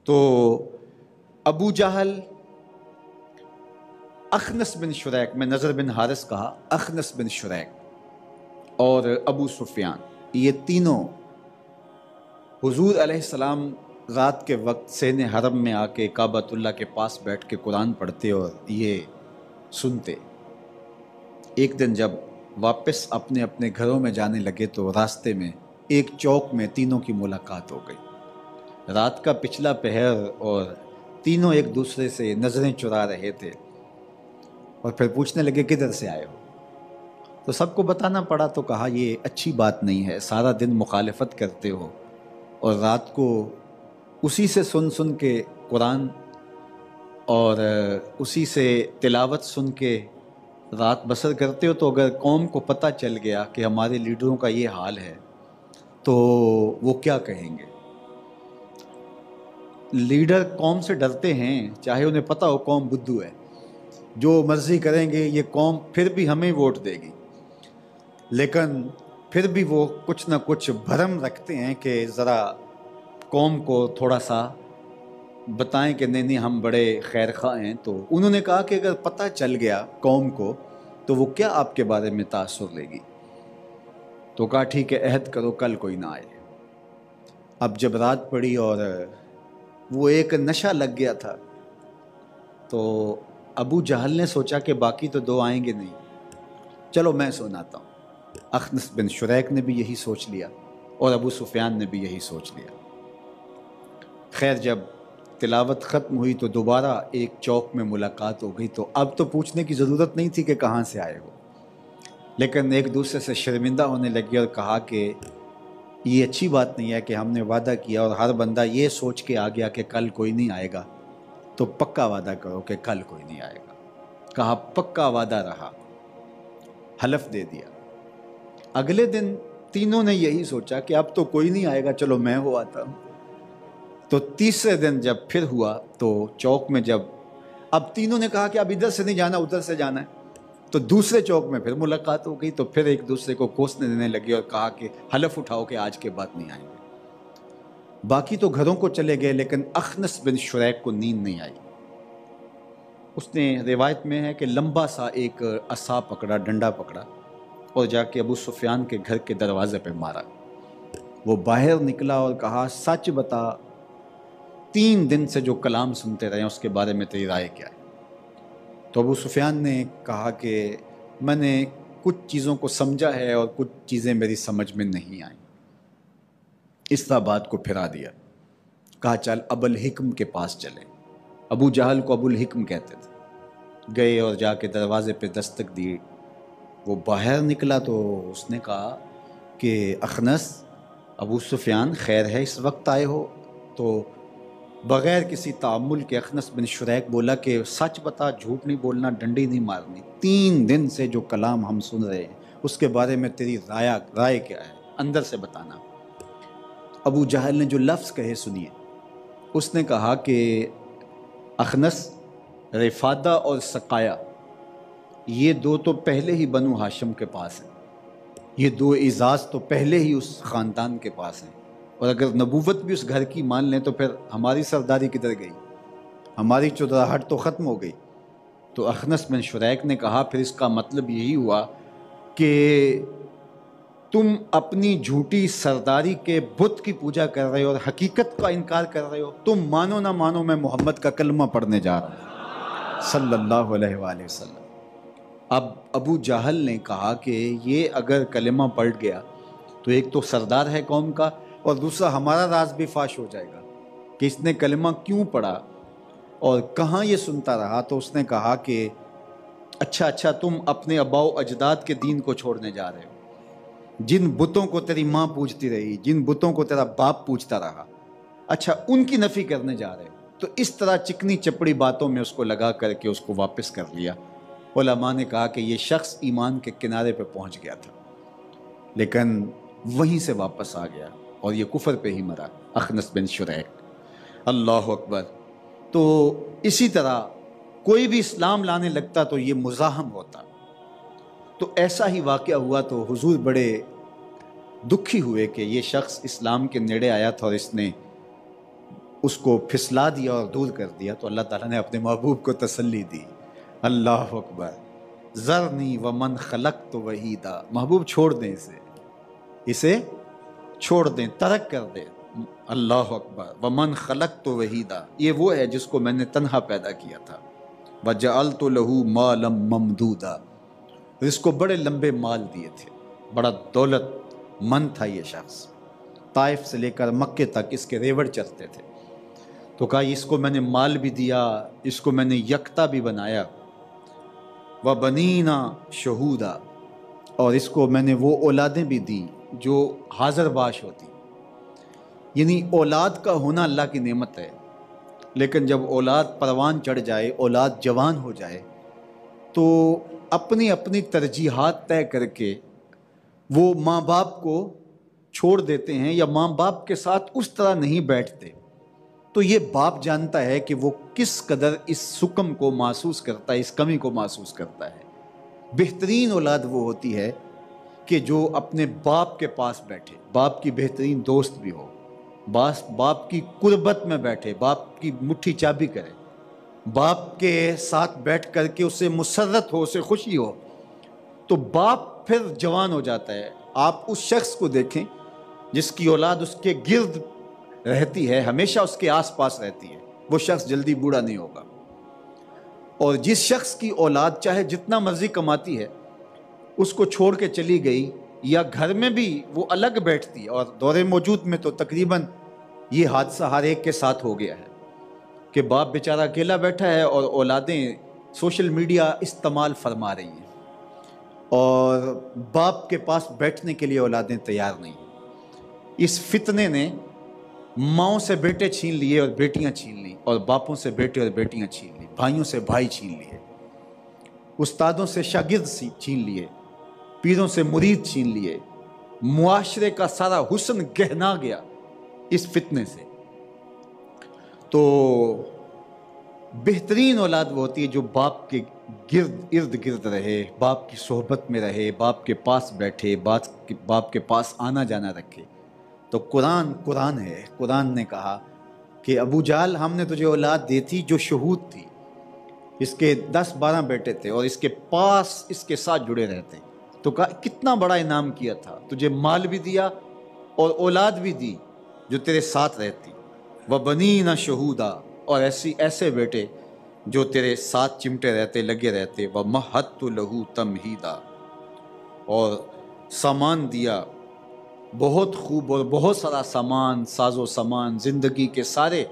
تو ابو جہل، اخنس بن شریک، میں نضر بن حارث کہا، اخنس بن شریک اور ابو سفیان، یہ تینوں حضور علیہ السلام رات کے وقت سین حرم میں آ کے کعبۃ اللہ کے پاس بیٹھ کے قرآن پڑھتے اور یہ سنتے۔ ایک دن جب واپس اپنے اپنے گھروں میں جانے لگے تو راستے میں ایک چوک میں تینوں کی ملاقات ہو گئی۔ رات کا پچھلا پہر اور تینوں ایک دوسرے سے نظریں چرا رہے تھے اور پھر پوچھنے لگے کدھر سے آئے ہو؟ تو سب کو بتانا پڑا، تو کہا یہ اچھی بات نہیں ہے، سارا دن مخالفت کرتے ہو اور رات کو اسی سے سن کے قرآن اور اسی سے تلاوت سن کے رات بسر کرتے ہو، تو اگر قوم کو پتہ چل گیا کہ ہمارے لیڈروں کا یہ حال ہے تو وہ کیا کہیں گے؟ لیڈر قوم سے ڈرتے ہیں، چاہے انہیں پتہ ہو قوم بدھو ہے، جو مرضی کریں گے یہ قوم پھر بھی ہمیں ووٹ دے گی، لیکن پھر بھی وہ کچھ نہ کچھ بھرم رکھتے ہیں کہ ذرا قوم کو تھوڑا سا بتائیں کہ نہیں ہم بڑے خیر خواہ ہیں۔ تو انہوں نے کہا کہ اگر پتہ چل گیا قوم کو تو وہ کیا آپ کے بارے میں تاثر لے گی؟ تو کہا ٹھیک ہے، عہد کرو کل کوئی نہ آئے۔ اب جب رات پڑی اور وہ ایک نشہ لگ گیا تھا تو ابو جہل نے سوچا کہ باقی تو دو آئیں گے نہیں، چلو میں سناتا ہوں۔ اخنس بن شریک نے بھی یہی سوچ لیا اور ابو سفیان نے بھی یہی سوچ لیا۔ خیر جب تلاوت ختم ہوئی تو دوبارہ ایک چوک میں ملاقات ہو گئی، تو اب تو پوچھنے کی ضرورت نہیں تھی کہ کہاں سے آئے ہو، لیکن ایک دوسرے سے شرمندہ ہونے لگے اور کہا کہ یہ اچھی بات نہیں ہے کہ ہم نے وعدہ کیا اور ہر بندہ یہ سوچ کے آ گیا کہ کل کوئی نہیں آئے گا، تو پکا وعدہ کرو کہ کل کوئی نہیں آئے گا۔ کہا پکا وعدہ رہا، حلف دے دیا۔ اگلے دن تینوں نے یہی سوچا کہ اب تو کوئی نہیں آئے گا، چلو میں ہو آتا ہوں۔ تو تیسرے دن جب پھر ہوا تو چوک میں جب اب تینوں نے کہا کہ اب ادھر سے نہیں جانا ادھر سے جانا ہے، تو دوسرے چوک میں پھر ملاقات ہو گئی، تو پھر ایک دوسرے کو کوسنے دینے لگے اور کہا کہ حلف اٹھاؤ کہ آج کے بعد نہیں آئیں گے۔ باقی تو گھروں کو چلے گئے، لیکن اخنس بن شریک کو نیند نہیں آئی۔ اس نے روایت میں ہے کہ لمبا سا ایک عصا پکڑا، ڈنڈا پکڑا اور جا کے ابو سفیان کے گھر کے دروازے پہ مارا۔ وہ باہر نکلا اور کہا سچ بتا، 3 دن سے جو کلام سنتے رہے ہیں اس کے بارے میں تیری رائے کیا ہے؟ تو ابو سفیان نے کہا کہ میں نے کچھ چیزوں کو سمجھا ہے اور کچھ چیزیں میری سمجھ میں نہیں آئیں۔ اس طرح بات کو پھرا دیا، کہا چل ابو الحکم کے پاس چلے۔ ابو جہل کو ابو الحکم کہتے تھے۔ گئے اور جا کے دروازے پہ دستک دی۔ وہ باہر نکلا تو اس نے کہا کہ اخنس، ابو سفیان خیر ہے اس وقت آئے ہو؟ تو بغیر کسی تعامل کے اخنس بن شریک بولا کہ سچ بتا، جھوٹ نہیں بولنا، ڈنڈی نہیں مارنی، 3 دن سے جو کلام ہم سن رہے ہیں اس کے بارے میں تیری رائے کیا ہے، اندر سے بتانا۔ ابو جہل نے جو لفظ کہے سنیے۔ اس نے کہا کہ اخنس، رفادہ اور سقایا یہ 2 تو پہلے ہی بنو ہاشم کے پاس ہیں، یہ 2 اعزاز تو پہلے ہی اس خاندان کے پاس ہیں، اور اگر نبوت بھی اس گھر کی مان لیں تو پھر ہماری سرداری کدھر گئی، ہماری چودراہٹ تو ختم ہو گئی۔ تو اخنس بن شریک نے کہا پھر اس کا مطلب یہی ہوا کہ تم اپنی جھوٹی سرداری کے بت کی پوجا کر رہے ہو اور حقیقت کا انکار کر رہے ہو۔ تم مانو نہ مانو، میں محمد کا کلمہ پڑھنے جا رہا ہوں صلی اللہ علیہ وآلہ وسلم۔ اب ابو جہل نے کہا کہ یہ اگر کلمہ پڑھ گیا تو ایک تو سردار ہے قوم کا، اور دوسرا ہمارا راز بھی فاش ہو جائے گا کہ اس نے کلمہ کیوں پڑھا اور کہاں یہ سنتا رہا۔ تو اس نے کہا کہ اچھا تم اپنے آباء و اجداد کے دین کو چھوڑنے جا رہے ہو، جن بتوں کو تیری ماں پوجتی رہی، جن بتوں کو تیرا باپ پوجتا رہا، اچھا ان کی نفی کرنے جا رہے ہو۔ تو اس طرح چکنی چپڑی باتوں میں اس کو لگا کر کے اس کو واپس کر لیا۔ علماء نے کہا کہ یہ شخص ایمان کے کنارے پہ پہنچ گیا تھا، لیکن وہیں سے واپس آ گیا اور یہ کفر پہ ہی مرا، اخنس بن شریک۔ اللہ اکبر۔ تو اسی طرح کوئی بھی اسلام لانے لگتا تو یہ مزاحم ہوتا۔ تو ایسا ہی واقعہ ہوا تو حضور بڑے دکھی ہوئے کہ یہ شخص اسلام کے نیڑے آیا تھا اور اس نے اس کو پھسلا دیا اور دور کر دیا تو اللہ تعالیٰ نے اپنے محبوب کو تسلی دی. اللہ اکبر. ذرنی ومن خلقت وحیدا. محبوب چھوڑ دیں اسے چھوڑ دیں، ترک کر دیں. اللہ اکبر. ومن خلقت وحیدا، یہ وہ ہے جس کو میں نے تنہا پیدا کیا تھا. وجعلت له مالا ممدودا، اس کو بڑے لمبے مال دیے تھے، بڑا دولت مند تھا یہ شخص. طائف سے لے کر مکے تک اس کے ریوڑ چلتے تھے. تو کہا اس کو میں نے مال بھی دیا، اس کو میں نے یکتا بھی بنایا. وَبَنِينَ شَهُودًا، اور اس کو میں نے وہ اولادیں بھی دی جو حاضر باش ہوتی. یعنی اولاد کا ہونا اللہ کی نعمت ہے، لیکن جب اولاد پروان چڑھ جائے، اولاد جوان ہو جائے، تو اپنی اپنی ترجیحات طے کر کے وہ ماں باپ کو چھوڑ دیتے ہیں یا ماں باپ کے ساتھ اس طرح نہیں بیٹھتے. تو یہ باپ جانتا ہے کہ وہ کس قدر اس سکم کو محسوس کرتا ہے، اس کمی کو محسوس کرتا ہے. بہترین اولاد وہ ہوتی ہے کہ جو اپنے باپ کے پاس بیٹھے، باپ کی بہترین دوست بھی ہو، باپ کی قربت میں بیٹھے، باپ کی مٹھی چابی کرے، باپ کے ساتھ بیٹھ کر کے اسے مسرت ہو، اسے خوشی ہو. تو باپ پھر جوان ہو جاتا ہے. آپ اس شخص کو دیکھیں جس کی اولاد اس کے گرد رہتی ہے، ہمیشہ اس کے آس پاس رہتی ہے، وہ شخص جلدی بوڑھا نہیں ہوگا. اور جس شخص کی اولاد چاہے جتنا مرضی کماتی ہے، اس کو چھوڑ کے چلی گئی یا گھر میں بھی وہ الگ بیٹھتی، اور دور موجود میں تو تقریباً یہ حادثہ ہر ایک کے ساتھ ہو گیا ہے کہ باپ بیچارہ اکیلا بیٹھا ہے اور اولادیں سوشل میڈیا استعمال فرما رہی ہیں، اور باپ کے پاس بیٹھنے کے لیے اولادیں تیار نہیں ہیں. اس فتنے نے ماؤں سے بیٹے چھین لیے اور بیٹیاں چھین لی، اور باپوں سے بیٹے اور بیٹیاں چھین لی، بھائیوں سے بھائی چھین لیے، استادوں سے شاگرد چھین لیے، پیروں سے مرید چھین لیے. معاشرے کا سارا حسن گہنا گیا اس فتنے سے. تو بہترین اولاد وہ ہوتی ہے جو باپ کے ارد گرد رہے، باپ کی صحبت میں رہے، باپ کے پاس بیٹھے، باپ کے پاس آنا جانا رکھے. تو قرآن ہے. قرآن نے کہا کہ ابو جہل، ہم نے تجھے اولاد دی تھی جو شہود تھی، اس کے 10-12 بیٹے تھے اور اس کے پاس اس کے ساتھ جڑے رہتے. تو کہا کتنا بڑا انعام کیا تھا، تجھے مال بھی دیا اور اولاد بھی دی جو تیرے ساتھ رہتی. وَبَنِينَ شَهُودًا، اور ایسے بیٹے جو تیرے ساتھ چمٹے رہتے، لگے رہتے. وَمَهَّدتُّ لَهُ تَمْهِيدًا، اور سامان دیا بہت خوب، اور بہت سارا سامان، ساز و سامان، زندگی کے ساری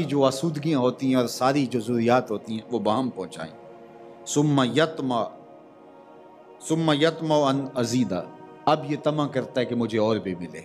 جو آسودگیاں ہوتی ہیں اور ساری جو ضروریات ہوتی ہیں وہ باہم پہنچائیں. ثُمَّ يَطْمَعُ أَنْ أَزِيدَ، اب یہ طمع کرتا ہے کہ مجھے اور بھی ملے.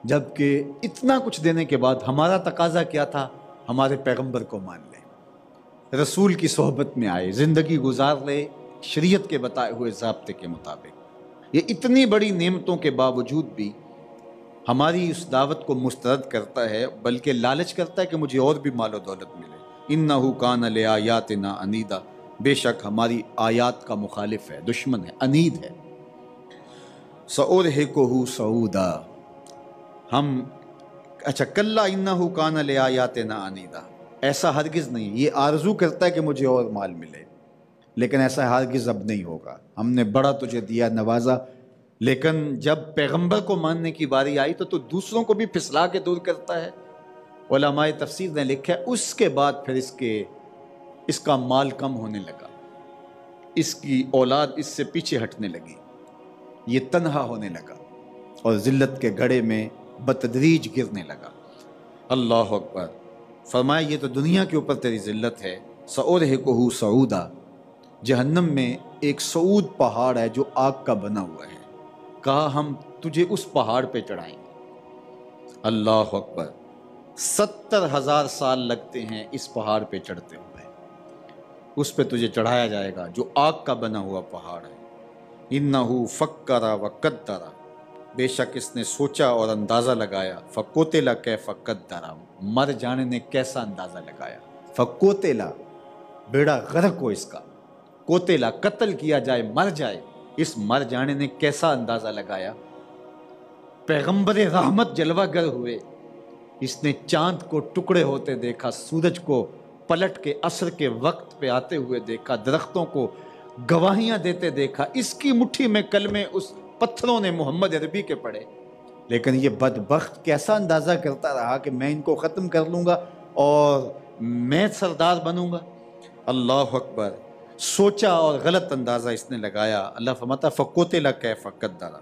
جبکہ اتنا کچھ دینے کے بعد ہمارا تقاضا کیا تھا؟ ہمارے پیغمبر کو مان لے، رسول کی صحبت میں آئے، زندگی گزار لے شریعت کے بتائے ہوئے ضابطے کے مطابق. یہ اتنی بڑی نعمتوں کے باوجود بھی ہماری اس دعوت کو مسترد کرتا ہے، بلکہ لالچ کرتا ہے کہ مجھے اور بھی مال و دولت ملے. اِنَّهُ كَانَ لِآيَاتِنَا عَنِيدًا، بے شک ہماری آیات کا مخالف ہے، دشمن ہے، عنید ہے. سَأُرْهِقُهُ صَعُودًا، کلا اِنَّهُ كَانَ لِآيَاتِنَا عَنِيدًا، ایسا ہرگز نہیں. یہ آرزو کرتا ہے کہ مجھے اور مال ملے، لیکن ایسا ہرگز اب نہیں ہوگا. ہم نے بڑا تجھے دیا، نوازا، لیکن جب پیغمبر کو ماننے کی باری آئی تو دوسروں کو بھی پھسلا کے دور کرتا ہے. علماء تفسیر نے لکھا ہے اس کے بعد پھر اس کا مال کم ہونے لگا، اس کی اولاد اس سے پیچھے ہٹنے لگی، یہ تنہا ہونے لگا اور ذلت کے گڑھے میں بتدریج گرنے لگا. اللہ اکبر. فرمایا یہ تو دنیا کے اوپر تیری ذلت ہے. سَأُرْهِقُهُ صَعُودًا، جہنم میں ایک صعود پہاڑ ہے جو آگ کا بنا ہوا ہے، کہا ہم تجھے اس پہاڑ پہ چڑھائیں گے. اللہ اکبر. 70,000 سال لگتے ہیں اس پہاڑ پہ چڑھتے ہوئے، اس پہ تجھے چڑھایا جائے گا جو آگ کا بنا ہوا پہاڑ ہے. اِنَّهُ فَكَّرَ وَقَدَّرَ، بے شک اس نے سوچا اور اندازہ لگایا. فَقُتِلَ كَيْفَ قَدَّرَ، مر جانے نے کیسا اندازہ لگایا. فَقُتِلَ، بیڑا غرق ہو اس کا، قتل، قتل کیا جائے، مر جائے، اس مر جانے نے کیسا اندازہ لگایا. پیغمبر رحمت جلوہ گر ہوئے، اس نے چاند کو ٹکڑے ہوتے دیکھا، سورج کو پلٹ کے عصر کے وقت پہ آتے ہوئے دیکھا، درختوں کو گواہیاں دیتے دیکھا، اس کی مٹھی میں کلمے اس پتھروں نے محمد عربی کے پڑھے، لیکن یہ بدبخت کیسا اندازہ کرتا رہا کہ میں ان کو ختم کر لوں گا اور میں سردار بنوں گا۔ اللہ اکبر، سوچا اور غلط اندازہ اس نے لگایا۔ اللہ فرماتا فقتل کیف قدر،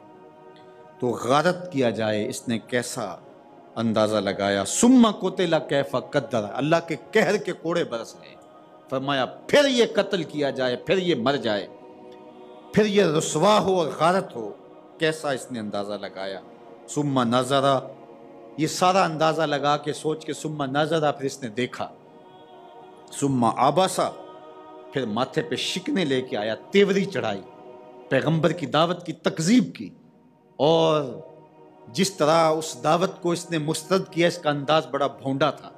تو غارت کیا جائے اس نے کیسا اندازہ لگایا۔ ثم قتل کیف قدر، اللہ کے قہر کے کوڑے برس رہے، فرمایا پھر یہ قتل کیا جائے، پھر یہ مر جائے، پھر یہ رسوا ہو اور غارت ہو، کیسا اس نے اندازہ لگایا۔ ثم نظر، یہ سارا اندازہ لگا کے سوچ کے ثم نظر، پھر اس نے دیکھا، ثم عبسا، پھر ماتھے پہ شکنے لے کے آیا، تیوری چڑھائی، پیغمبر کی دعوت کی تکذیب کی، اور جس طرح اس دعوت کو اس نے مسترد کیا اس کا انداز بڑا بھونڈا تھا۔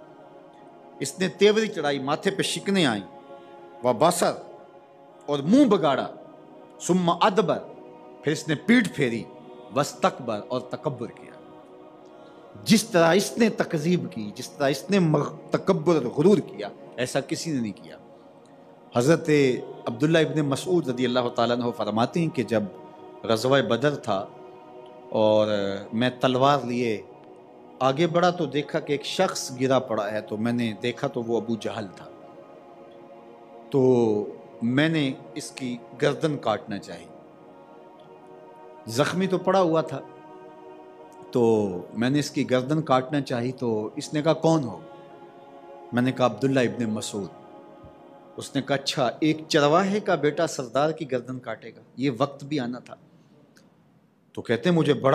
اس نے تیوری چڑھائی، ماتھے پہ شکنے آئیں، وبصر، اور منہ بگاڑا، ثم ادبر، پھر اس نے پیٹھ پھیری، واستکبر، اور تکبر کیا۔ جس طرح اس نے تکذیب کی، جس طرح اس نے تکبر اور غرور کیا، ایسا کسی نے نہیں کیا۔ حضرت عبداللہ ابن مسعود رضی اللہ تعالیٰ عنہ فرماتے ہیں کہ جب غزوہ بدر تھا اور میں تلوار لیے آگے بڑھا تو دیکھا کہ ایک شخص گرا پڑا ہے، تو میں نے دیکھا تو وہ ابو جہل تھا، تو میں نے اس کی گردن کاٹنا چاہی، زخمی تو پڑا ہوا تھا، تو میں نے اس کی گردن کاٹنا چاہی، تو اس نے کہا کون ہو؟ میں نے کہا عبداللہ ابن مسعود۔ اس نے کہا اچھا، ایک چرواہے کا بیٹا سردار کی گردن کاٹے گا؟ یہ وقت بھی آنا تھا۔ تو کہتے ہیں مجھے بڑا